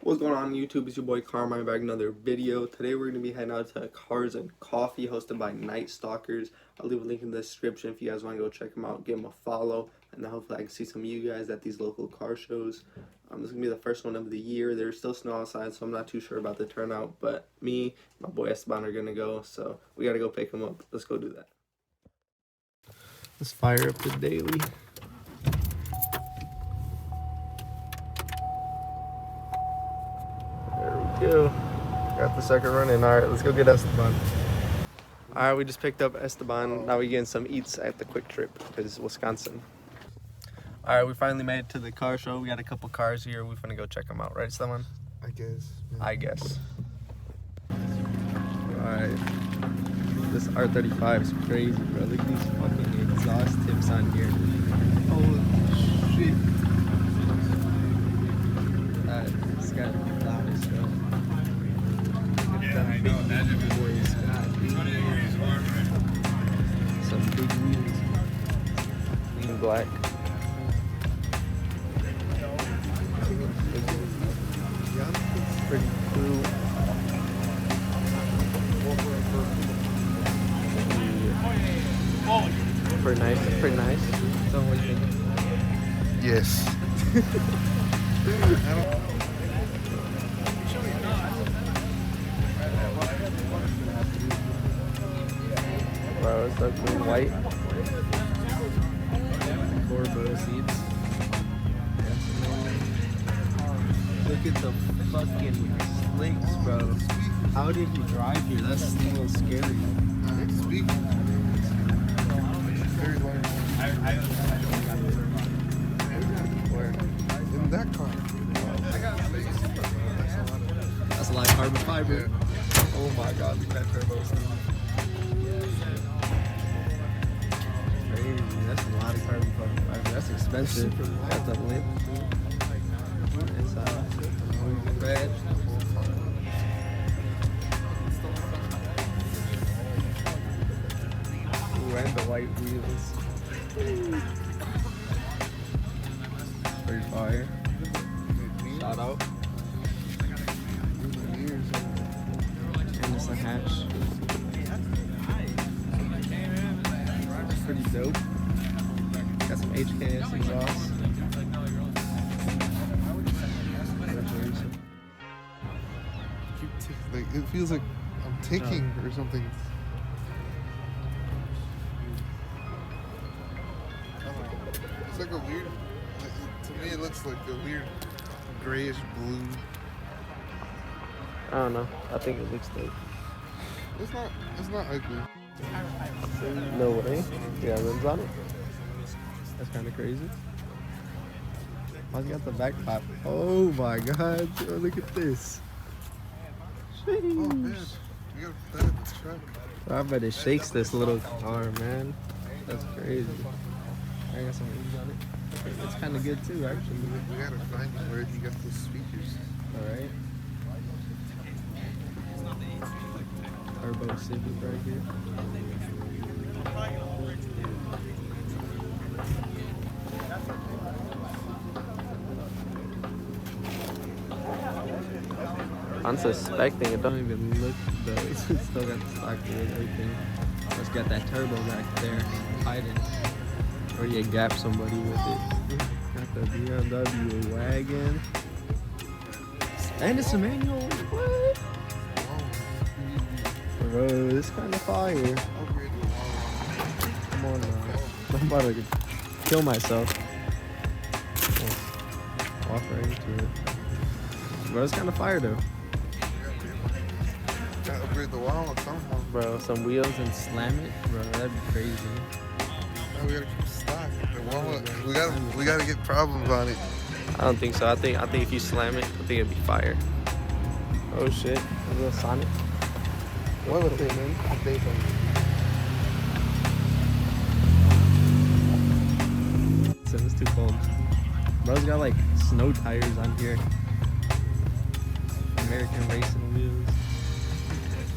What's going on YouTube? It's your boy Carmine back with another video. Today we're going to be heading out to Cars and Coffee hosted by Night Stalkers. I'll leave a link in the description if you guys want to go check them out, give them a follow, and then hopefully I can see some of you guys at these local car shows. This is going to be the first one of the year. There's still snow outside, so I'm not too sure about the turnout, but me, my boy Esteban are going to go, so we got to go pick him up. Let's go do that. Let's fire up the daily. Go. Got the second run in. Alright, let's go get Esteban. Alright, we just picked up Esteban. Now we're getting some eats at the Quick Trip because it's Wisconsin. Alright, we finally made it to the car show. We got a couple cars here. We're gonna go check them out, right, Esteban? I guess. Yeah. I guess. Alright. This R35 is crazy, bro. Look at these fucking exhaust tips on here. Holy shit. This guy loud as hell. Yeah, I know. Imagine if it was 20 degrees warmer. Some big wheels. In black. Pretty cool. Pretty nice. Pretty nice. So what do you think? Yes. Bro, it's so cool. White. Corbo seats. Look at the fucking slicks, bro. How did you drive here? That's a little scary. It's big. It's very large. Where? In that car. That's a lot of carbon fiber. Yeah. Oh my god, look at that turbo stuff. Crazy. That's a lot of carbon fiber. That's expensive. Got the lip. Inside. Red. Ooh, and the white wheels. Pretty fire. Shout out. And it's a hatch. Pretty dope. Got some HKS exhaust. Like it feels like I'm taking or something. It's like a weird. To me, it looks like a weird grayish blue. I don't know. I think it looks dope. It's not. It's not ugly. No way. Yeah, rims on it. That's kind of crazy. Why's it got the back pop? Oh my god. Yo, look at this. Oh man, we gotta put that in the truck. I bet it shakes this little car, man. That's crazy. I got some rims on it. It's kind of good too, actually. We gotta find where he got those speakers. Alright. Turbo Civic right here. I'm suspecting it don't even look though. It's still got the stock and everything. It's got that turbo back there hiding. Or you gap somebody with it. Got the BMW wagon. And it's a manual. What? Bro, this kind of fire. Come on now. I'm about to kill myself. Walk right into it. Bro, it's kind of fire though. Gotta upgrade the wallet somehow. Bro, some wheels and slam it. Bro, that'd be crazy. Now we gotta keep stock. The wallet. We gotta get problems on it. I don't think so. I think if you slam it, I think it'd be fire. Oh shit. A little Sonic. What would they mean? They It's too cold. Bro's got like snow tires on here. American racing wheels.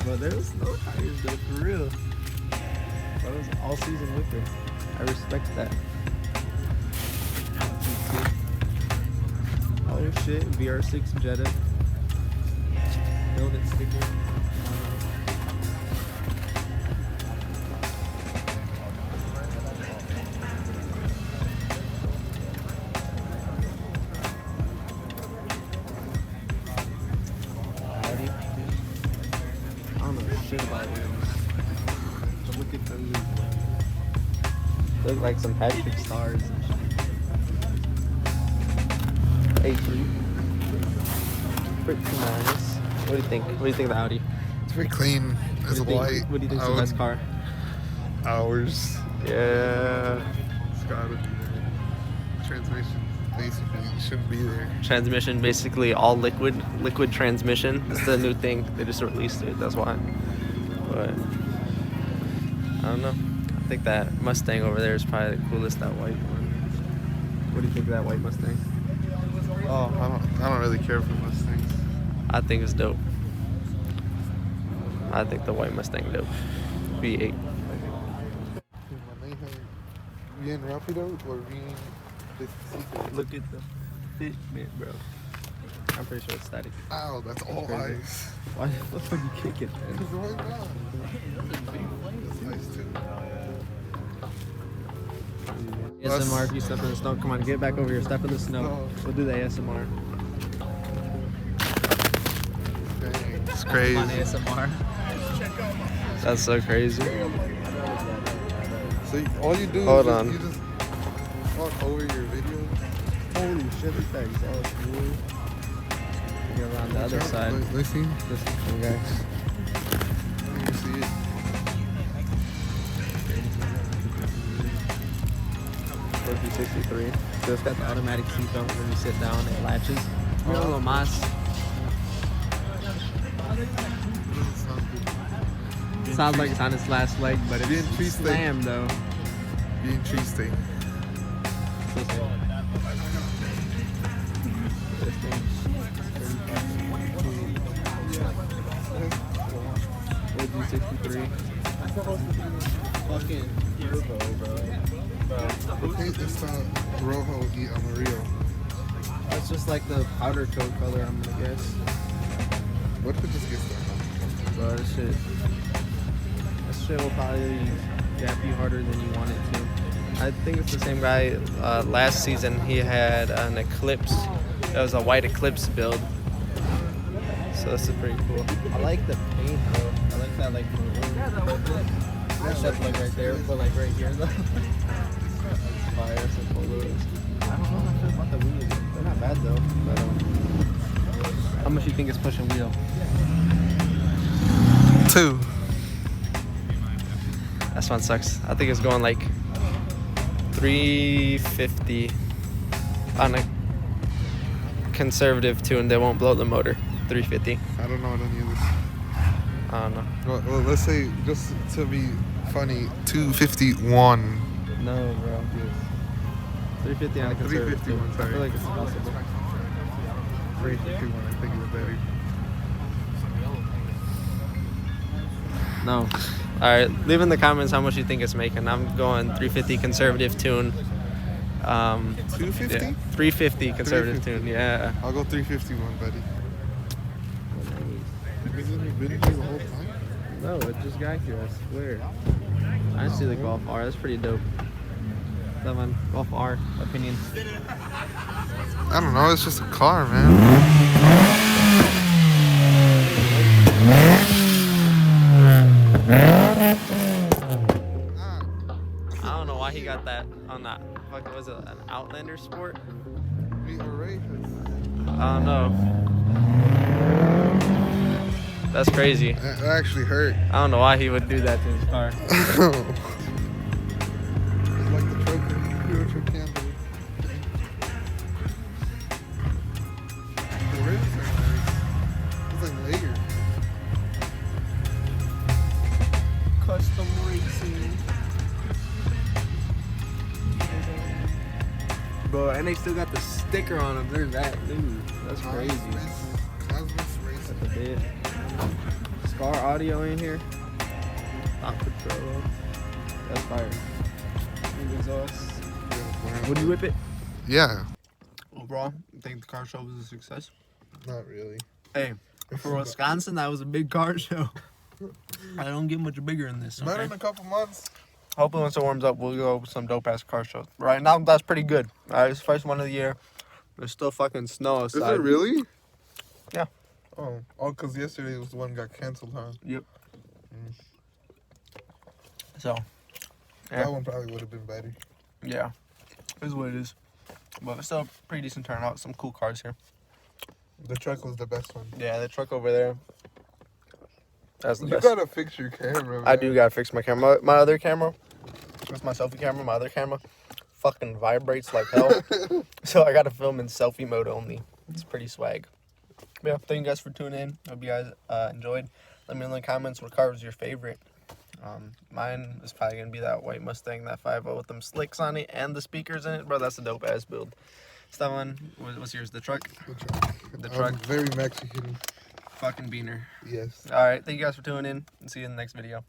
Bro, there's snow tires though, for real. Bro, it's all season whipper. I respect that. Oh shit, VR6 Jetta. donut sticker. Audi. I don't know shit about it. But look at them. Look like some Patrick stars and shit. A3. Pretty nice. What do you think? What do you think of the Audi? It's very clean. It's white. What do you think is the best car? Ours. Yeah. It's gotta be there. Transmission basically shouldn't be there. Transmission, basically all liquid transmission. It's the new thing. They just released it. That's why. But I don't know. I think that Mustang over there is probably the coolest. That white one. What do you think of that white Mustang? Oh, I don't really care for Mustangs. I think it's dope. I think the white Mustang dope. V8. Bien rápido or bien despacito? Look at the Fitbit, bro. I'm pretty sure it's static. Ow, that's all Crazy. ice. Why the fuck you kick it, man? Because why not? That's nice too. ASMR if you step in the snow. Come on, get back over here. Step in the snow. No. We'll do the ASMR. Dang, it's On crazy. ASMR. That's so crazy. So all you do Hold is on. you just walk over your video. Holy shit, this thing's so cool. Get around the other side. Let me see. This one, guys. Let me see it. 63. So it's got the automatic seatbelt when you sit down, it latches. Mira lo más. Sounds like it's on its last leg, but Bien it's triste. slammed though. Bien triste. So sad. This thing. 63. Fucking turbo, bro. Okay, it's rojo y amarillo. That's just like the powder coat color, I'm gonna guess. What if it just gets that? Bro, this shit will probably gap you harder than you want it to. I think it's the same guy. Last season he had an Eclipse. It was a white Eclipse build. So this is pretty cool. I like the paint though. I like that like maroon. Except like right there, but like right here though. That's fire. Some polos. I don't know how I feel about the wheels. They're not bad though. But, how much you think it's pushing wheel? 2. This one sucks. I think it's going like 350 on a conservative tune. They won't blow the motor. 350. I don't know what any of this. I don't know. Well, let's say, just to be funny, 251. No, bro. 350 on a conservative. 351, I sorry. feel like it's possible. 351, I think is better. No. All right. Leave in the comments how much you think it's making. I'm going 350 conservative tune. 250? Yeah, 350 conservative 350. tune. Yeah. I'll go 351, buddy. Has it been here the whole time? No, it just got here. I swear. I see the Golf R. That's pretty dope. That one, Golf R. Opinion. I don't know, it's just a car, man. I don't know why he got that on that. Fucking was it an Outlander Sport? We already I don't know. That's crazy. That actually hurt. I don't know why he would do that to his car. It's like the Euro Truck Camper. The rims are nice. It's like layered. Custom racing. Bro, and they still got the sticker on them. There's that, dude. That's crazy. Cosmos Racing. That's a bit. Scar audio in here. Not Patrol. That's fire. New exhaust. Would you whip it? Yeah. Overall, I think the car show was a success. Not really. Hey, For Wisconsin, that was a big car show. I don't get much bigger than this. Not Okay? in a couple months. Hopefully, once it warms up, we'll go with some dope ass car shows. Right now, that's pretty good. It's the first one of the year. There's still fucking snow Is outside. it really? Yeah. Oh, because yesterday was the one that got canceled, huh? Yep. So, Yeah. That one probably would have been better. yeah, is what it is. But it's still a pretty decent turnout. Some cool cars here. The truck was the best one. Yeah, the truck over there. That's the You best. gotta fix your camera. I man. do gotta fix my camera. My other camera, that's my selfie camera. My other camera, fucking vibrates like hell. So I gotta film in selfie mode only. It's pretty swag. But yeah, thank you guys for tuning in. Hope you guys enjoyed. Let me know in the comments what car was your favorite. Mine is probably gonna be that white Mustang, that 5.0 with them slicks on it and the speakers in it, bro. That's a dope ass build. Steven, what's yours? The truck? The truck. Very Mexican. Fucking beaner. Yes. All right, thank you guys for tuning in, and see you in the next video.